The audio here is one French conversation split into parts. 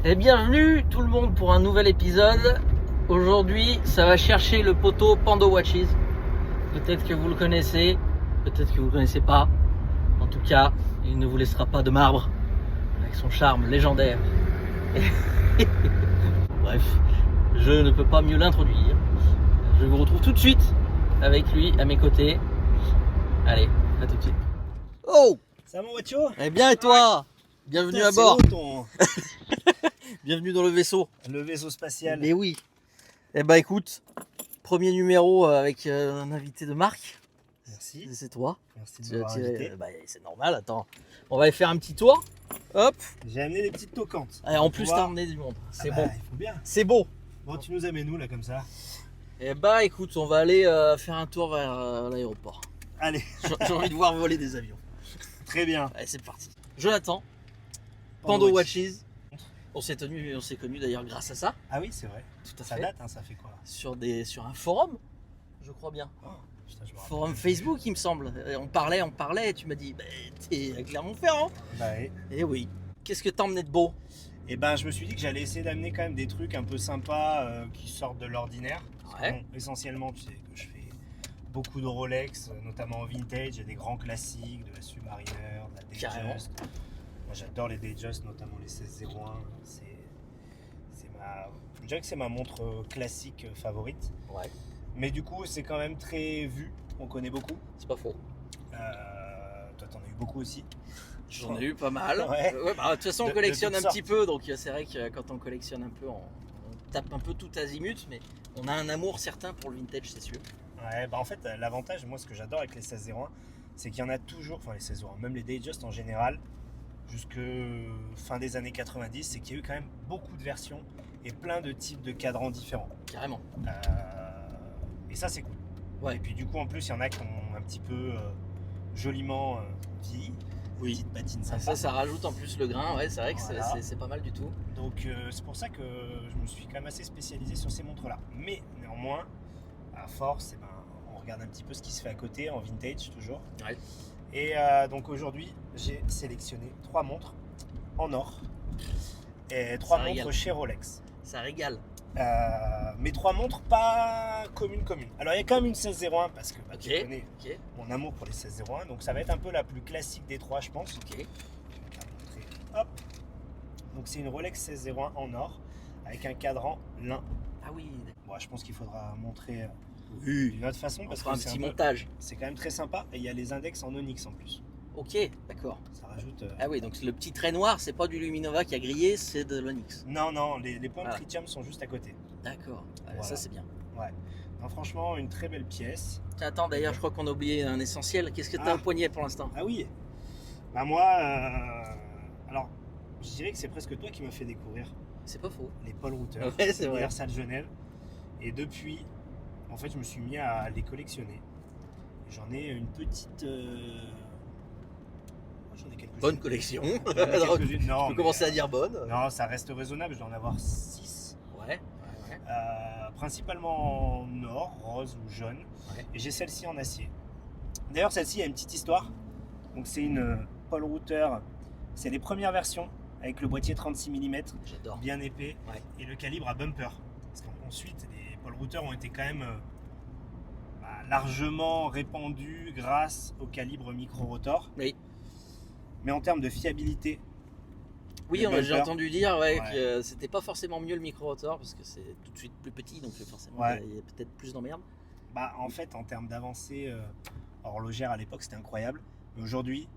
Et bienvenue tout le monde pour un nouvel épisode. Aujourd'hui, ça va chercher le poteau Pando Watches. Peut-être que vous le connaissez, peut-être que vous ne le connaissez pas. En tout cas, il ne vous laissera pas de marbre avec son charme légendaire. Bref, je ne peux pas mieux l'introduire. Je vous retrouve tout de suite avec lui à mes côtés. Allez, à tout de suite. Oh! Ça va mon Wacho? Eh bien et toi? Bienvenue Putain, à bord. c'est haut, Bienvenue dans le vaisseau. le vaisseau spatial. Mais oui. Eh ben écoute, premier numéro avec un invité de marque. Merci. C'est toi. Merci de m'avoir Tu- invité. bah, c'est normal, attends. On va aller faire un petit tour. Hop. J'ai amené des petites toquantes. Et en plus, Pouvoir- t'as emmené du monde. C'est Ah bon. bah, il faut bien. C'est beau. Bon, tu nous amènes où là comme ça? Eh bah écoute, on va aller faire un tour vers l'aéroport. Allez, J'ai envie de voir voler des avions. très bien. Allez, c'est parti. Jonathan, Pando Watches. On s'est connus d'ailleurs grâce à ça. Ah oui, c'est vrai. Tout à Ça fait. date, hein, ça fait quoi? Sur un forum, je crois bien. Oh, putain, je me rappelle. Forum Facebook, il me semble. Et on parlait, et tu m'as dit, bah, t'es à Clermont-Ferrand. Bah oui. Eh oui. Qu'est-ce que t'as emmené de beau? Et ben, je me suis dit que j'allais essayer d'amener quand même des trucs un peu sympas qui sortent de l'ordinaire. Parce que, Ouais. bon, essentiellement, tu sais que je fais beaucoup de Rolex, notamment en vintage. Il y a des grands classiques, de la Submariner, de la Carrément. Datejust. Moi, j'adore les Datejust, notamment les 1601. Je dirais que c'est ma montre classique favorite. Ouais, Mais du coup, c'est quand même très vu. On connaît beaucoup. c'est pas faux. Toi, t'en as eu beaucoup aussi. J'en ai eu pas mal. Ouais. Bah, de toute façon, on De collectionne toutes un petit sortes. peu, donc c'est vrai que quand on collectionne un peu, on tape un peu tout azimut, mais on a un amour certain pour le vintage, c'est sûr. Ouais, bah en fait, l'avantage, moi, ce que j'adore avec les 1601, c'est qu'il y en a toujours, enfin les 1601, même les Datejust en général, jusque fin des années 90, c'est qu'il y a eu quand même beaucoup de versions et plein de types de cadrans différents. Carrément. Et ça, c'est cool. Ouais. Et puis du coup, en plus, il y en a qui ont un petit peu joliment vieilli. Oui. Petite patine sympa. Ça rajoute en plus le grain, ouais, c'est vrai que Voilà. c'est pas mal du tout. Donc c'est pour ça que je me suis quand même assez spécialisé sur ces montres-là. Mais néanmoins, à force, eh ben, on regarde un petit peu ce qui se fait à côté, en vintage toujours. Ouais. Et donc aujourd'hui, j'ai sélectionné 3 montres en or. Et 3 Ça montres régale. chez Rolex. Ça régale. Mais 3 montres pas communes. Alors il y a quand même une 1601 parce que bah, Ok. tu connais Ok, mon amour pour les 1601. Donc ça va être un peu la plus classique des 3, je pense. ok. Je vais te la montrer. Hop. Donc c'est une Rolex 1601 en or avec un cadran lin. Ah oui, Bon, je pense qu'il faudra montrer oui. d'une autre façon On parce fera que un c'est petit peu- montage. c'est quand même très sympa et il y a les index en onyx en plus. Ok, d'accord. Ça rajoute. Ah oui, donc le petit trait noir, c'est pas du Luminova qui a grillé, c'est de l'Onyx. Non, les points de Voilà. tritium sont juste à côté. D'accord, Voilà. ça c'est bien. Ouais. Non, franchement, une très belle pièce. Attends, d'ailleurs, je crois qu'on a oublié un essentiel. Qu'est-ce que t'as Ah. au poignet pour l'instant? Ah oui. Bah moi, alors, je dirais que c'est presque toi qui m'as fait découvrir C'est pas faux. les Paul Router, Ouais, c'est vrai. Universal Genève. Et depuis, en fait, je me suis mis à les collectionner. J'en ai une petite. J'en ai quelques-unes. Bonne collection. J'en ai On quelques-unes. Non, peut mais, commencer à dire bonne. Non, ça reste raisonnable. Je dois en avoir 6. Ouais. Principalement en or, rose ou jaune. Ouais. Et j'ai celle-ci en acier. D'ailleurs, celle-ci a une petite histoire. Donc, c'est une Paul Router. C'est les premières versions avec le boîtier 36 mm, J'adore. bien épais, Ouais. et le calibre à bumper. Parce qu'ensuite, les Paul Router ont été quand même largement répandus grâce au calibre micro-rotor. Oui. Mais en termes de fiabilité, Oui, Le j'ai bumper. entendu dire ouais, Ouais. que c'était pas forcément mieux le micro-rotor parce que c'est tout de suite plus petit, donc forcément Ouais. il y a peut-être plus d'emmerde. en fait, en termes d'avancée horlogère à l'époque, c'était incroyable. Mais aujourd'hui,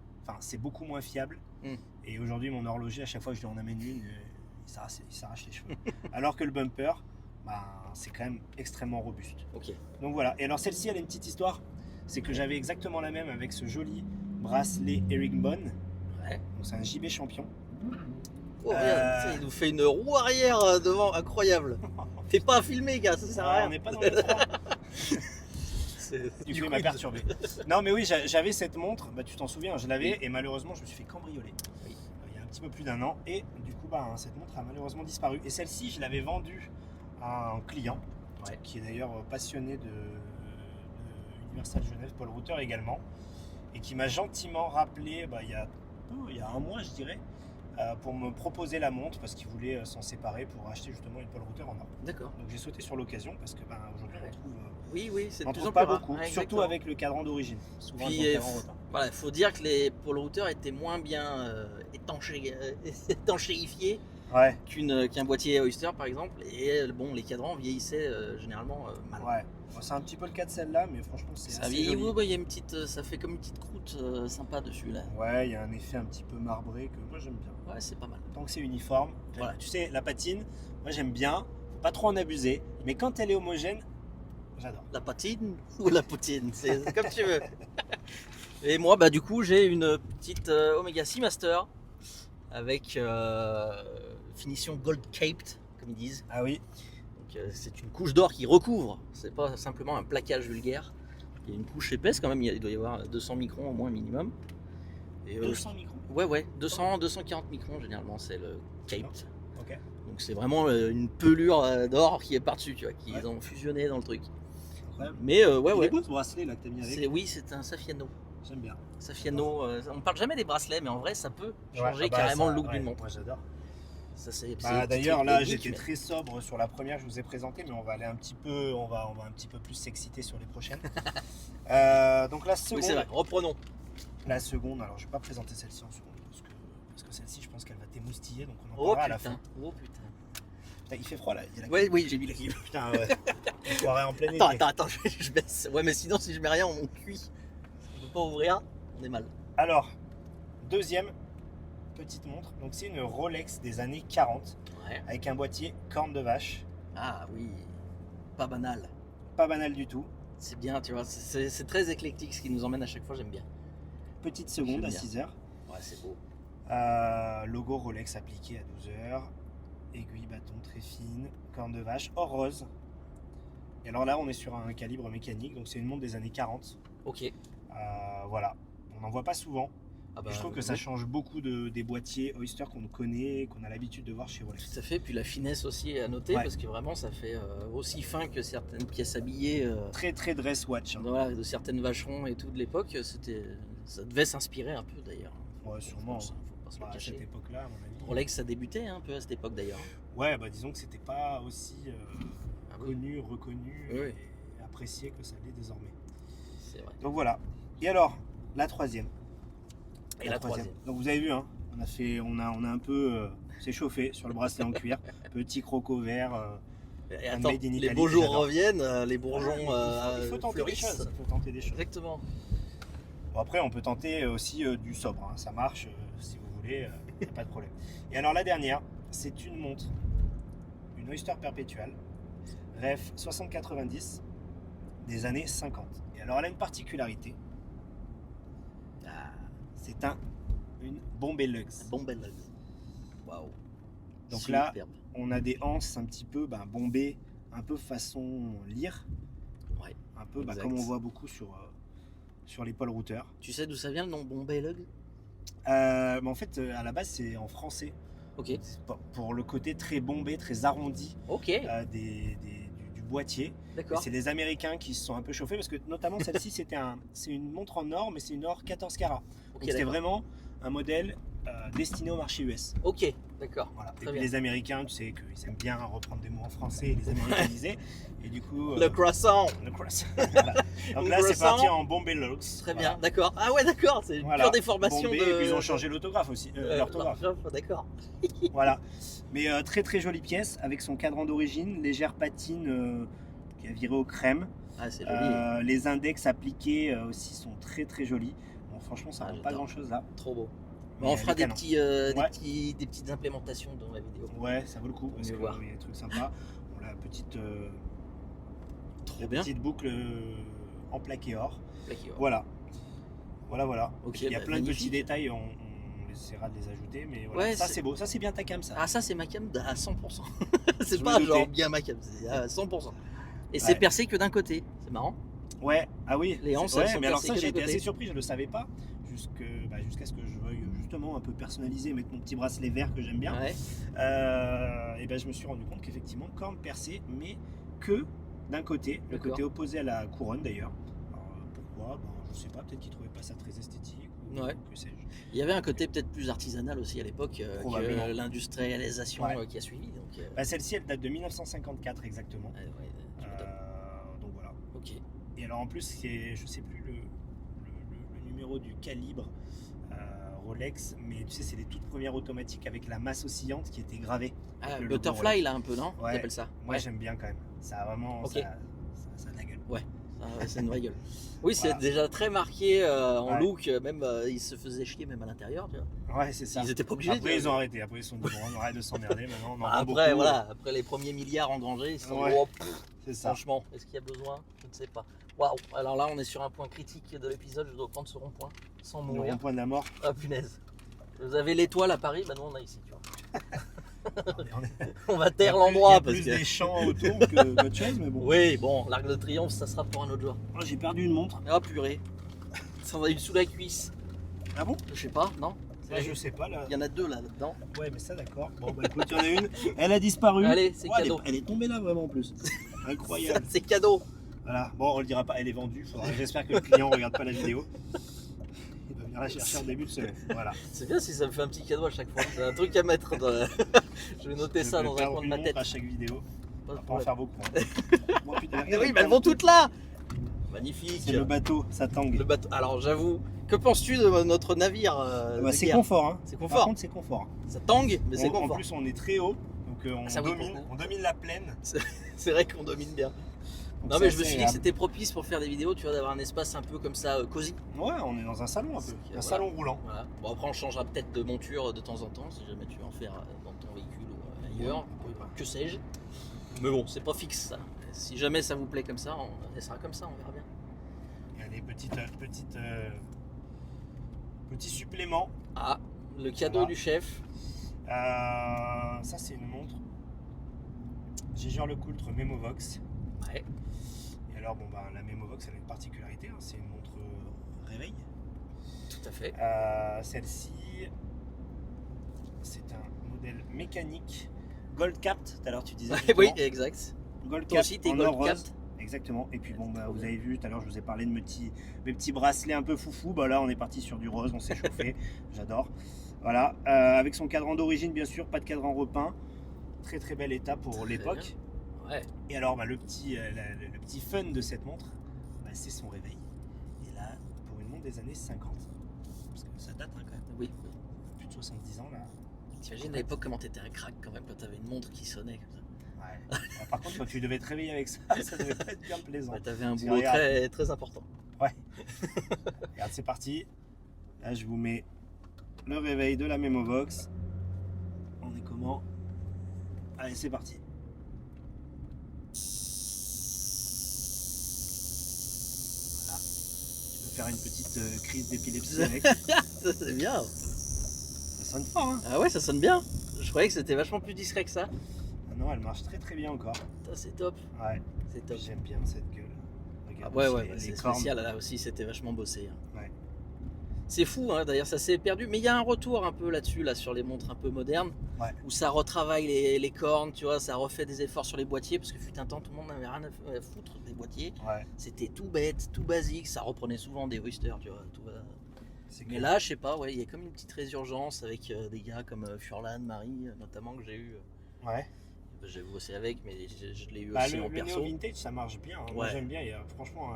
c'est beaucoup moins fiable. Mm. Et aujourd'hui, mon horloger, à chaque fois que je lui en amène une, il s'arrache les cheveux. Alors que le bumper, c'est quand même extrêmement robuste. Ok. Donc voilà. Et alors celle-ci, elle a une petite histoire. C'est que j'avais exactement la même avec ce joli bracelet Herringbone. Ouais. Donc c'est un JB Champion. Oh, regarde, il nous fait une roue arrière devant, incroyable. T'es pas à filmer, gars, ça sert à rien. On n'est pas dans le train. Du coup, il m'a il- perturbé. Non, mais oui, j'avais cette montre, tu t'en souviens, je l'avais et malheureusement, je me suis fait cambrioler. Oui. Il y a un petit peu plus d'1 an et du coup, cette montre a malheureusement disparu. Et celle-ci, je l'avais vendue à un client Ouais. qui est d'ailleurs passionné de Universal Genève, Paul Router également, et qui m'a gentiment rappelé il y a un mois, je dirais, pour me proposer la montre parce qu'il voulait s'en séparer pour acheter justement une Paul Router en or. D'accord. Donc j'ai sauté sur l'occasion parce que aujourd'hui on trouve, Oui, c'est de on plus trouve en pas plus rare. beaucoup, Ouais, surtout exactement. avec le cadran d'origine. Souvent Puis, ils ont le cadran retard. voilà, il faut dire que les Paul Router étaient moins bien étanchéifiés Ouais, qu'un boîtier Oyster par exemple. Et bon, les cadrans vieillissaient généralement mal. ouais. Bon, c'est un petit peu le cas de celle-là, mais franchement c'est Ça assez vieillit, joli. oui, il y a une petite, ça fait comme une petite croûte sympa dessus là. Ouais, il y a un effet un petit peu marbré que moi j'aime bien. Ouais, c'est pas mal. Tant que c'est uniforme. Voilà. Tu sais, la patine, moi j'aime bien, faut pas trop en abuser, mais quand elle est homogène, j'adore. La patine ou la poutine, c'est comme tu veux. Et moi, bah du coup, j'ai une petite Omega Seamaster avec finition gold caped, comme ils disent. Ah oui, Donc, c'est une couche d'or qui recouvre. C'est pas simplement un plaquage vulgaire. Il y a une couche épaisse quand même. Il doit y avoir 200 microns au moins minimum. Et, 200 microns. Ouais, 240 microns généralement, c'est le caped. Ok. Donc c'est vraiment une pelure d'or qui est par-dessus, tu vois, qu'ils Ouais. ont fusionné dans le truc. Incroyable. Mais Il ouais. est beau ce bracelet là que t'as mis avec. Oui, c'est un Saffiano. J'aime bien. Saffiano, on parle jamais des bracelets, mais en vrai, ça peut changer Ouais, ah bah, carrément ça, le look ouais, d'une montre. Moi j'adore. Ça, c'est D'ailleurs là technique, j'étais mais- très sobre sur la première que je vous ai présentée, mais on va aller un petit peu, on va un petit peu plus s'exciter sur les prochaines. Donc la seconde, Oui, c'est vrai. Reprenons. la seconde, alors je vais pas présenter celle-ci en seconde parce que celle-ci je pense qu'elle va t'émoustiller, donc on en Oh parlera à la fin. putain. Oh putain. Putain, il fait froid là. Il y a la Ouais, oui, j'ai vu la Putain, ouais. Une soirée en plein été. Attends, je baisse. Ouais, mais sinon, si je mets rien, on cuit. On peut pas ouvrir, on est mal. Alors, deuxième petite montre. Donc c'est une Rolex des années 40 Ouais. avec un boîtier corne de vache. Ah oui, pas banal. Pas banal du tout. C'est bien, tu vois, c'est très éclectique ce qui nous emmène à chaque fois, j'aime bien. Petite seconde J'aime à bien. 6 heures. Ouais, c'est beau. Logo Rolex appliqué à 12 heures. Aiguille, bâton très fine. Corne de vache, or rose. Et alors là, on est sur un calibre mécanique. Donc c'est une montre des années 40. Ok. Voilà. On n'en voit pas souvent. Ah Et je trouve que ça change beaucoup des boîtiers Oyster qu'on connaît, qu'on a l'habitude de voir chez Rolex. Tout à fait, puis la finesse aussi à noter, Ouais. parce que vraiment ça fait aussi fin que certaines pièces habillées Très très dress watch. Hein. voilà, de certaines vacherons et tout de l'époque. Ça devait s'inspirer un peu d'ailleurs. Ouais, sûrement. Faut pas se le Bah, à cacher. cette époque-là, à mon avis. Rolex, ça débutait un peu à cette époque d'ailleurs. Ouais, bah disons que c'était pas aussi Ah oui, connu, reconnu Oui, oui. et apprécié que ça l'est désormais. c'est vrai. Donc voilà. Et alors, la troisième. Et la troisième. Donc vous avez vu, hein, on a un peu s'échauffé sur le bracelet en cuir. Petit croco vert. Et un attends, made in les Italy beaux que jours j'adore. reviennent, les bourgeons il faut tenter des fleurissent. choses. Il faut tenter des choses. Exactement. Bon, après, on peut tenter aussi du sobre. Hein. Ça marche si vous voulez, y a pas de problème. Et alors la dernière, c'est une montre, une Oyster Perpetual, ref 60-90 des années 50. Et alors elle a une particularité. Ah, C'est une Bombay Luxe. bon bel œil. Waouh. Donc là, Superbe. on a des anses un petit peu bombées, un peu façon lyre. Ouais, Un peu exact. comme on voit beaucoup sur les Paul Router. Tu sais d'où ça vient le nom Bombay Lug? Mais en fait, à la base, c'est en français. Ok. C'est pour le côté très bombé, très arrondi Ok, du boîtier. Et d'accord. c'est les Américains qui se sont un peu chauffés parce que notamment celle-ci, c'est une montre en or, mais c'est une or 14 carats. Ok, Donc c'était d'accord. vraiment un modèle destiné au marché US. Ok, d'accord. Voilà. Et Très puis bien. les Américains, tu sais qu'ils aiment bien reprendre des mots en français et les américaniser. Et du coup, Le croissant. le cross. Voilà. Donc Le là, c'est croissant. parti en Bombay Luxe. Très Voilà. bien, d'accord. Ah ouais, d'accord, c'est une Voilà. pure déformation Bombay, de. et puis ils ont changé l'autographe aussi, l'orthographe. D'accord. Voilà. Mais très très jolie pièce avec son cadran d'origine, légère patine qui a viré au crème. Ah, c'est joli. Les index appliqués aussi sont très très jolis. Bon, franchement, ça Ah, vaut pas j'adore. grand chose là. Trop beau. Mais On elle fera est des, canon. des petites implémentations dans la vidéo. Ouais, ça vaut le coup parce mieux qu'il voir. y a des trucs sympas. On a la petite, Trop bien. petite boucle en plaqué or. Plaqué, ouais. Voilà. Voilà. Ok, Il y a bah, plein de petits magnifique. détails, on essaiera de les ajouter. Mais voilà. Ouais, ça c'est- c'est beau, ça c'est bien ta cam ça. Ah, ça, c'est ma cam à 100%. c'est Je pas me genre doutais. bien ma cam, c'est à 100%. Et Ouais. c'est percé que d'un côté. C'est marrant. Ouais, ah oui. Les anses, ouais, elles sont mais alors percées ça que j'ai d'un été côté. assez surpris, je le savais pas. Jusqu'à ce que je veuille justement un peu personnaliser, mettre mon petit bracelet vert que j'aime bien. Ouais. Et ben je me suis rendu compte qu'effectivement, corne percée, mais que d'un côté, le D'accord. côté opposé à la couronne d'ailleurs. Alors, pourquoi Je sais pas, peut-être qu'ils trouvaient pas ça très esthétique. Ouais. que sais-je. Il y avait un côté peut-être plus artisanal aussi à l'époque Probablement. que l'industrialisation Ouais. Qui a suivi. Donc, Bah, celle-ci, elle date de 1954 exactement. ouais, tu m'étonnes. Donc voilà. Ok. Et alors en plus, je sais plus le numéro du calibre Rolex, mais tu sais, c'est les toutes premières automatiques avec la masse oscillante qui était gravée. Ah, avec le logo Butterfly Rolex. là un peu, non? Ouais. T'appelles ça? Moi Ouais. j'aime bien quand même. Ça a vraiment Ok. ça a de la gueule. C'est une vraie gueule. Oui, Voilà. c'est déjà très marqué en Ouais. look, même ils se faisaient chier même à l'intérieur, tu vois. Ouais, c'est ça. Ils étaient pas obligés. Après ils ont arrêté. Après ils se sont dit bon, on arrête de s'emmerder maintenant. On en vend Après, beaucoup. voilà, après les premiers milliards engrangés, ils se sont dit, Ouais. oh, pff, C'est ça. franchement, est-ce qu'il y a besoin? Je ne sais pas. Waouh, alors là, on est sur un point critique de l'épisode, je dois prendre ce rond-point sans Le mourir. rond-point de la mort. Ah punaise. Vous avez l'étoile à Paris, bah nous on a ici, tu vois. On va taire Il y l'endroit a parce plus que. des champs autour que d'autres choses, mais bon. Oui, bon, l'Arc de Triomphe, ça sera pour un autre jour. Oh, j'ai perdu une montre. Ah purée. Ça en a une sous la cuisse. Ah bon? Je sais pas, non? Là, je sais pas là. Il y en a deux là-dedans. Ouais, mais ça d'accord. Bon, bah écoute, il y en a une. Elle a disparu. Allez, c'est Ouais, cadeau. elle est tombée là vraiment en plus. Incroyable. C'est cadeau. Voilà. Bon, on le dira pas. Elle est vendue. J'espère que le client regarde pas la vidéo. Il va venir la chercher en début de semaine. Voilà. C'est bien si ça me fait un petit cadeau à chaque fois. C'est un truc à mettre. Je vais noter ça Je vais dans un faire coin de une ma montre tête. à chaque vidéo. Pas On de va pas en problème. faire beaucoup. Moi, putain, Mais regarde, oui, mais elles vont toutes là. Magnifique. C'est le bateau, ça tangue. Le bateau. Alors j'avoue, que penses-tu de notre navire Bah, de c'est guerre? confort. Hein. C'est Par confort. contre, c'est confort. Ça tangue, mais c'est En confort. plus, on est très haut. Donc, Ça oui, on domine la plaine. C'est vrai qu'on domine bien. Donc, Non c'est mais je me assez suis dit que agréable. c'était propice pour faire des vidéos, tu vois, d'avoir un espace un peu comme ça, cosy. Ouais, on est dans un salon un peu. C'est- Un voilà. salon roulant. Voilà. Bon après on changera peut-être de monture de temps en temps, si jamais tu veux en faire dans ton véhicule ou ailleurs, que sais-je. Mais bon, c'est pas fixe ça. Si jamais ça vous plaît comme ça, elle sera comme ça, on verra bien. Il y a des petits suppléments. Ah, le cadeau Voilà. du chef. Ça, c'est une montre. Jaeger-LeCoultre Memovox. Ouais, Et alors, bon, bah, la Memovox, elle a une particularité. Hein, c'est une montre réveil. tout à fait. Celle-ci, c'est un modèle mécanique. Gold capped, tout à l'heure tu disais. oui, justement. exact. Gold Toi capped aussi, t'es en gold or rose. capped. Exactement. Et puis bon, bah, Trop vous bien. avez vu, tout à l'heure je vous ai parlé de mes petits bracelets un peu foufou. Bah là, on est parti sur du rose, on s'est chauffé. J'adore. Voilà. Avec son cadran d'origine, bien sûr, pas de cadran repeint. Très très bel état pour Très l'époque. Ouais. Et alors, bah, le petit fun de cette montre, bah, c'est son réveil. Et là, pour une montre des années 50, parce que ça date hein, quand même, Oui. plus de 70 ans là. T'imagines à l'époque comment t'étais un crack quand même quand t'avais une montre qui sonnait comme ça. Ouais. Alors, par contre, quand tu devais te réveiller avec ça, ça devait pas être bien plaisant. Ouais, t'avais un Parce que boulot regarde. très, très important. Regarde, c'est parti. Là, je vous mets le réveil de la Memovox. On est comment? Allez, c'est parti. Voilà. Tu peux faire une petite crise d'épilepsie avec. Ça c'est bien. Ça sonne fort, hein? Ah ouais, ça sonne bien. Je croyais que c'était vachement plus discret que ça. Ah non, elle marche très très bien encore. Putain, c'est top. Ouais, C'est top. j'aime bien cette gueule. Ah Regarde ouais, aussi ouais, les bah, c'est cornes. spécial. Là aussi, c'était vachement bossé. Hein. Ouais. C'est fou, hein, d'ailleurs, ça s'est perdu. Mais il y a un retour un peu là-dessus, là, sur les montres un peu modernes. Ouais. Où ça retravaille les cornes, tu vois, ça refait des efforts sur les boîtiers. Parce que fut un temps, tout le monde n'avait rien à foutre des boîtiers. Ouais, C'était tout bête, tout basique. Ça reprenait souvent des Oyster, tu vois. Tout, c'est Mais là, je sais pas, ouais, il y a comme une petite résurgence avec des gars comme Furlan, Marie, notamment, que j'ai eu. Ouais. J'ai bossé avec, mais je l'ai eu Bah, aussi le en perso. néo vintage, ça marche bien. Hein. Moi, Ouais. j'aime bien. Il y a, franchement,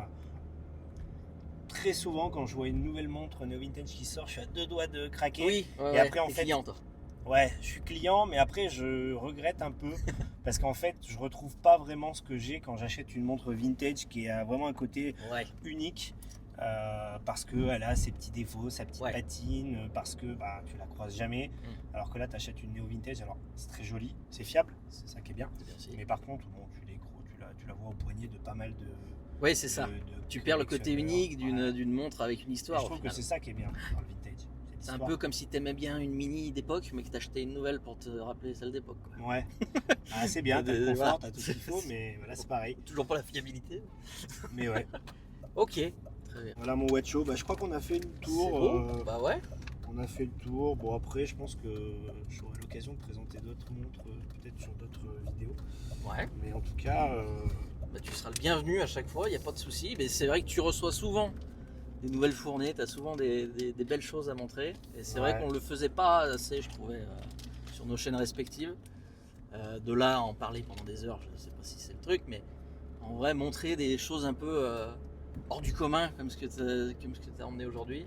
très souvent, quand je vois une nouvelle montre néo vintage qui sort, je suis à deux doigts de craquer. Oui, ouais, Et ouais, après, en t'es fait, client, toi. Ouais, je suis client, mais après, je regrette un peu parce qu'en fait, je retrouve pas vraiment ce que j'ai quand j'achète une montre vintage qui a vraiment un côté Ouais, unique. Parce qu'elle a ses petits défauts, sa petite Ouais. patine, parce que bah, tu la croises jamais. Alors que là, tu achètes une néo vintage, alors c'est très joli, c'est fiable, c'est ça qui est bien. c'est bien aussi. Mais par contre, bon, tu la vois au poignet de pas mal de. Oui, c'est ça. de Tu perds le côté collectionneurs. unique Ouais. d'une montre avec une Et histoire. je au trouve que final. c'est ça qui est bien dans le vintage. C'est un peu comme si t'aimais bien une mini d'époque, mais que t'achetais une nouvelle pour te rappeler celle d'époque. Quoi. Ouais. Ah, c'est bien, t'as le Voilà. confort, t'as tout ce qu'il faut, mais voilà, c'est pareil. Toujours pas la fiabilité. Mais ouais. Ok, très bien. Voilà mon watch show. Bah, je crois qu'on a fait le C'est tour. beau. Bah ouais. On a fait le tour. Bon, après, je pense que j'aurai l'occasion de présenter d'autres montres, peut-être sur d'autres vidéos. Ouais. Mais en tout cas, Bah, tu seras le bienvenu à chaque fois, il n'y a pas de souci. Mais c'est vrai que tu reçois souvent des nouvelles fournées, tu as souvent des belles choses à montrer. Et c'est Ouais. vrai qu'on ne le faisait pas assez, je trouvais, sur nos chaînes respectives. De là à en parler pendant des heures, je ne sais pas si c'est le truc, mais en vrai, montrer des choses un peu hors du commun, comme ce que tu as emmené aujourd'hui,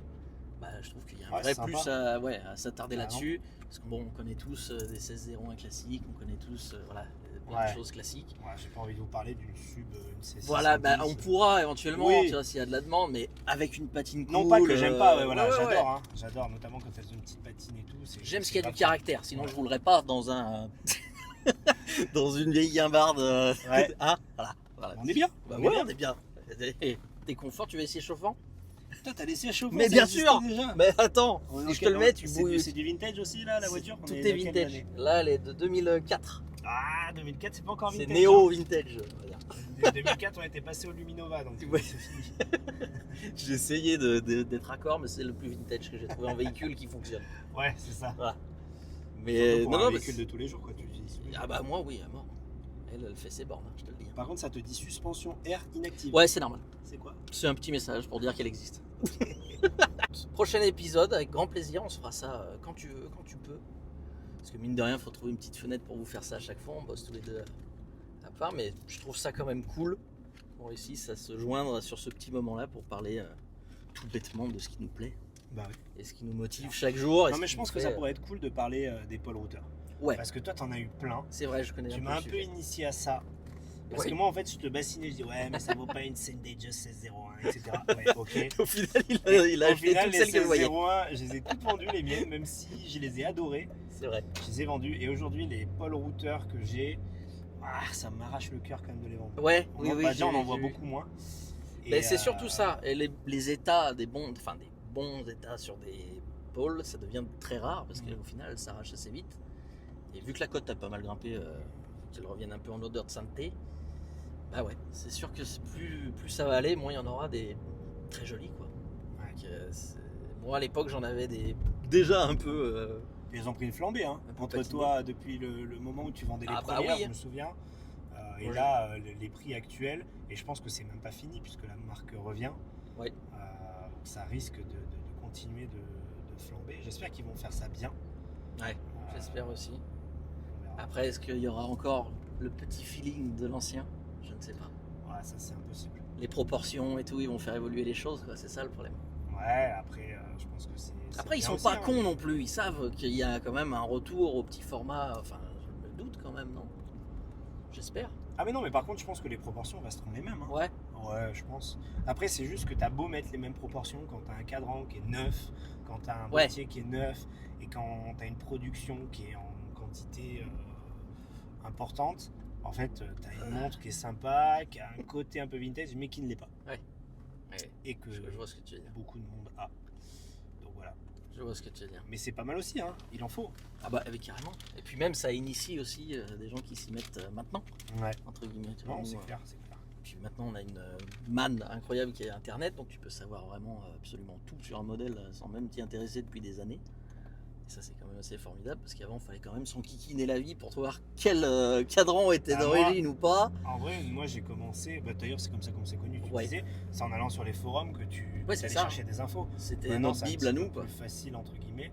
bah, je trouve qu'il y a un Ouais, vrai c'est plus sympa. à s'attarder Carrément. là-dessus. Parce que bon, on connaît tous des 1601 classiques, on connaît tous voilà, plein Ouais. de choses classiques. Ouais, j'ai pas envie de vous parler d'une sub, une C610. Voilà, bah, on pourra éventuellement, Oui. tu vois, s'il y a de la demande, mais avec une patine cool. Non pas que j'aime pas, ouais, voilà, ouais. j'adore, hein. J'adore, notamment quand elles ont une petite patine et tout. J'aime ce c'est qu'il y a du grave caractère, sinon Ouais. je roulerais pas dans un dans une vieille guimbarde. Ouais. Hein, voilà. On est bien. Bah on ouais, est on est bien. T'es confort, tu veux essayer chauffant? Toi, t'as laissé chauffer. Mais bien sûr. Déjà. Mais attends, On est si en je te le quelle- mets, tu c'est bouilles. c'est du vintage aussi là, la voiture. Tout On est dans quelle vintage. année Là, elle est de 2004. Ah, 2004, c'est pas encore C'est vintage. néo vintage. on va dire. Hein. 2004, on était passé au Luminova, donc Ouais. c'est fini. J'ai essayé d'être raccord, mais c'est le plus vintage que j'ai trouvé en véhicule qui fonctionne. Ouais, c'est ça. Mais Surtout pour un mais véhicule de tous les jours, quoi. Tu dis. ah bah moi oui, à mort. Elle fait ses bornes, hein, je te le dis. Par contre, ça te dit suspension air inactive. Ouais, c'est normal. C'est quoi? C'est un petit message pour dire qu'elle existe. Prochain épisode, avec grand plaisir, on se fera ça quand tu veux, quand tu peux. Parce que mine de rien, il faut trouver une petite fenêtre pour vous faire ça à chaque fois. On bosse tous les deux à part, mais je trouve ça quand même cool qu'on réussisse à se joindre sur ce petit moment-là pour parler tout bêtement de ce qui nous plaît Bah oui. et ce qui nous motive chaque jour. et Non, ce mais qui je nous pense que fait, ça pourrait être cool de parler des pôle routeurs. Ouais, Parce que toi, t'en as eu plein. c'est vrai, je connais Tu un m'as un peu peu le sujet. initié à ça. Parce Ouais. que moi, en fait, je te bassinais, je dis ouais, mais ça vaut pas une Sandage 1601, etc. Ouais, ok. Au final, il a Au acheté final, toutes les celles que je voyais. 1601, je les ai toutes vendues, les miennes, même si je les ai adorées. C'est vrai. Je les ai vendues. Et aujourd'hui, les pôle routeurs que j'ai, ça m'arrache le cœur quand même de les vendre. Ouais, On oui, en oui. voit déjà, on en j'ai voit vu. beaucoup moins. Et, Mais c'est surtout ça. Et les états, des bons états sur des pôles, ça devient très rare parce qu'au final, elles s'arrachent assez vite. Et vu que la cote a pas mal grimpé, qu'elle revienne un peu en odeur de sainteté, bah ouais, c'est sûr que plus ça va aller, moins il y en aura des très jolis quoi. Ouais. Donc, moi à l'époque, j'en avais déjà un peu. Ils ont pris une flambée, hein. Un peu Entre patiné. toi, depuis le moment où tu vendais les Ah bah premières, oui. je me souviens. Et Moi, là, les prix actuels, et je pense que c'est même pas fini puisque la marque revient. Ouais. Donc ça risque de continuer de flamber. J'espère qu'ils vont faire ça bien. Ouais, j'espère aussi. On verra. Après, est-ce qu'il y aura encore le petit feeling de l'ancien? Je ne sais pas. Ouais, ça c'est impossible. Les proportions et tout, ils vont faire évoluer les choses, quoi. C'est ça le problème. Ouais, après, je pense que c'est. Après, ils bien sont aussi, pas hein. cons non plus. Ils savent qu'il y a quand même un retour au petit format. Enfin, je me doute quand même, non? J'espère. Ah, mais non, mais par contre, je pense que les proportions resteront les mêmes. Hein. Ouais. Ouais, je pense. Après, c'est juste que t'as beau mettre les mêmes proportions quand t'as un cadran qui est neuf, quand t'as un Ouais. boîtier qui est neuf, et quand t'as une production qui est en quantité importante. En fait, t'as une montre qui est sympa, qui a un côté un peu vintage, mais qui ne l'est pas. Ouais. Et que Je vois ce que tu veux dire. beaucoup de monde a. Donc voilà. Je vois ce que tu veux dire. Mais c'est pas mal aussi, hein. Il en faut. Ah bah, carrément. Et puis même, ça initie aussi des gens qui s'y mettent maintenant, Ouais. entre guillemets. Tu vois, Non, nous, c'est clair, c'est clair. Puis maintenant, on a une manne incroyable qui est Internet, donc tu peux savoir vraiment absolument tout sur un modèle sans même t'y intéresser depuis des années. Et ça, c'est quand même assez formidable parce qu'avant, il fallait quand même s'enquiquiner la vie pour voir quel cadran était Ah, d'origine ou pas. En vrai, moi j'ai commencé, d'ailleurs c'est comme ça qu'on s'est connus, tu Ouais. disais, c'est en allant sur les forums que tu Ouais, c'est allais ça. chercher des infos. C'était Maintenant, notre c'est un bible à petit nous, peu quoi. plus facile entre guillemets,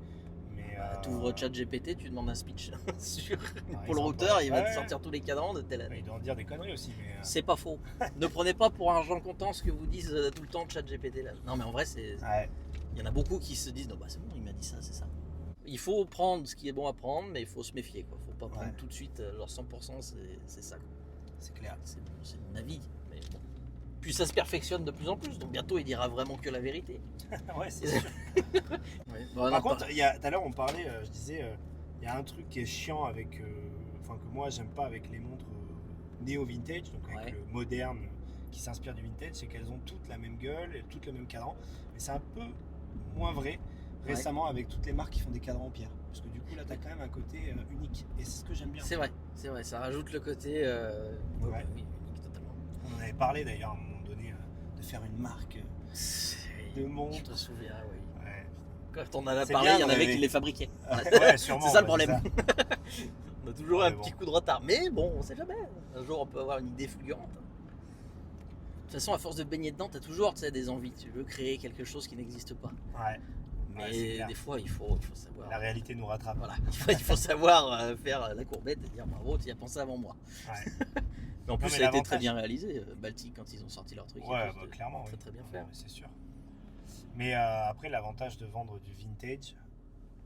mais T'ouvres ChatGPT, tu demandes un speech sur par pour le exemple, routeur, il va ouais. te sortir tous les cadrans de telle Ouais, année. il doit en dire des conneries aussi, mais C'est pas faux. Ne prenez pas pour un argent comptant ce que vous disent tout le temps ChatGPT là. Non mais en vrai, ouais. il y en a beaucoup qui se disent non bah c'est bon, il m'a dit ça, c'est ça. Il faut prendre ce qui est bon à prendre, mais il faut se méfier quoi. Faut pas prendre Ouais. tout de suite leur 100%, c'est ça. Quoi. C'est clair. C'est mon avis, mais bon. Puis ça se perfectionne de plus en plus, donc bientôt il dira vraiment que la vérité. Ouais, c'est sûr. Bon, Par non, contre, tout à l'heure on parlait, je disais, il y a un truc qui est chiant avec, que moi j'aime pas avec les montres néo-vintage, donc avec Ouais. le moderne qui s'inspire du vintage, c'est qu'elles ont toutes la même gueule, et toutes le même cadran, mais c'est un peu moins vrai récemment avec toutes les marques qui font des cadrans en pierre, parce que du coup là tu as quand même un côté unique, et c'est ce que j'aime bien. c'est vrai, ça rajoute le côté Ouais. oui, unique totalement. On en avait parlé d'ailleurs à un moment donné de faire une marque de montres. Je te souviens, oui. Ouais. Quand on en a C'est parlé, bien il y en d'en avait avait. qui les fabriquaient. Ouais, sûrement. C'est ça le ouais, problème. On a toujours Ouais, un bon. petit coup de retard. Mais bon, on sait jamais. Un jour, on peut avoir une idée fulgurante. toute façon, à force de baigner dedans, tu as toujours des envies. Tu veux créer quelque chose qui n'existe pas. Ouais. Mais Ouais, c'est clair. des fois, il faut savoir. La réalité nous rattrape. Voilà, il faut savoir faire la courbette et dire bravo, tu y as pensé avant moi. Ouais. Mais en plus, Non, mais ça a été l'avantage- très bien réalisé. Baltic, quand ils ont sorti leur truc, Ouais, c'était clairement. très oui. très bien Ouais, fait. mais c'est sûr. Mais après, l'avantage de vendre du vintage,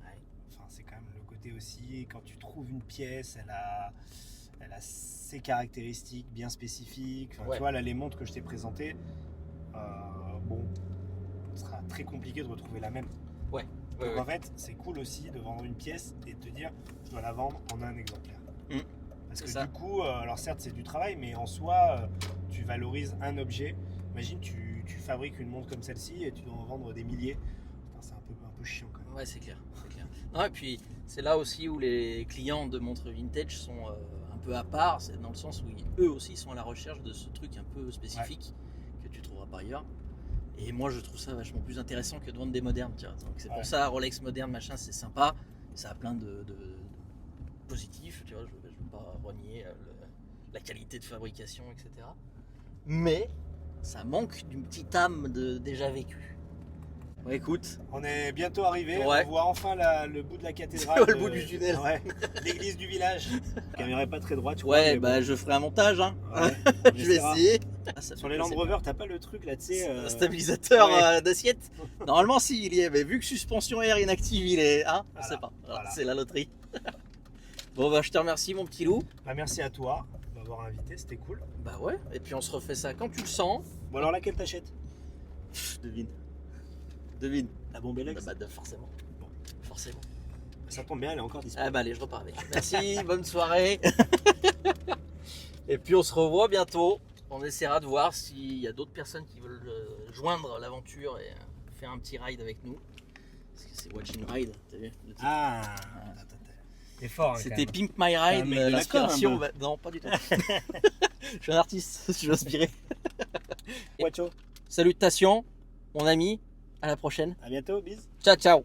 enfin, c'est quand même le côté aussi, quand tu trouves une pièce, elle a ses caractéristiques bien spécifiques. Enfin, Ouais. tu vois, là, les montres que je t'ai présentées, bon, ce sera très compliqué de retrouver la même. Ouais. Donc en fait, c'est cool aussi de vendre une pièce et de te dire, je dois la vendre en un exemplaire. Parce C'est que ça. du coup, alors certes, c'est du travail, mais en soi, tu valorises un objet. Imagine, tu fabriques une montre comme celle-ci et tu dois en vendre des milliers. Putain, c'est un peu chiant quand même. Ouais, c'est clair. Non, et puis, c'est là aussi où les clients de montres vintage sont un peu à part. C'est dans le sens où eux aussi sont à la recherche de ce truc un peu spécifique que tu trouveras pas ailleurs. Et moi, je trouve ça vachement plus intéressant que de vendre des modernes. Tu vois. Donc, c'est pour ça, Rolex moderne, machin, c'est sympa. Ça a plein de positifs. Tu vois, je ne veux pas renier la qualité de fabrication, etc. Mais ça manque d'une petite âme de déjà vécu. Ouais, écoute, On est bientôt arrivé, Ouais. on voit enfin le bout de la cathédrale. Le bout du tunnel. Ouais, l'église du village. La caméra est pas très droite, je crois, ouais, mais bah bon. je ferai un montage. Hein. Ouais, on Je vais essaiera. essayer. Sur les Land Rover, t'as pas le truc là, tu sais. Un stabilisateur ouais. d'assiette. Normalement, si il y est, mais vu que suspension air inactive, il est. Hein, on Voilà, sait pas. voilà. C'est la loterie. Bon, bah je te remercie, mon petit loup. Bah, merci à toi de m'avoir invité, c'était cool. Bah ouais, et puis on se refait ça quand tu le sens. Bon, alors laquelle t'achètes? Devine. La bombe Alex. Bah, forcément. Bon. Forcément. Ça tombe bien, elle est encore disponible. Ah bah allez, je repars avec. Merci, bonne soirée. Et puis on se revoit bientôt. On essaiera de voir s'il y a d'autres personnes qui veulent joindre l'aventure et faire un petit ride avec nous. Parce que c'est Watch and Ride, t'as vu le titre. Ah, t'es fort. Hein, C'était quand même. Pimp My un Ride, mec de la l'inspiration. com, un Non, pas du tout. Je suis un artiste, je suis inspiré. Wacho. Salutations, mon ami. À la prochaine. À bientôt, bis. Ciao, ciao.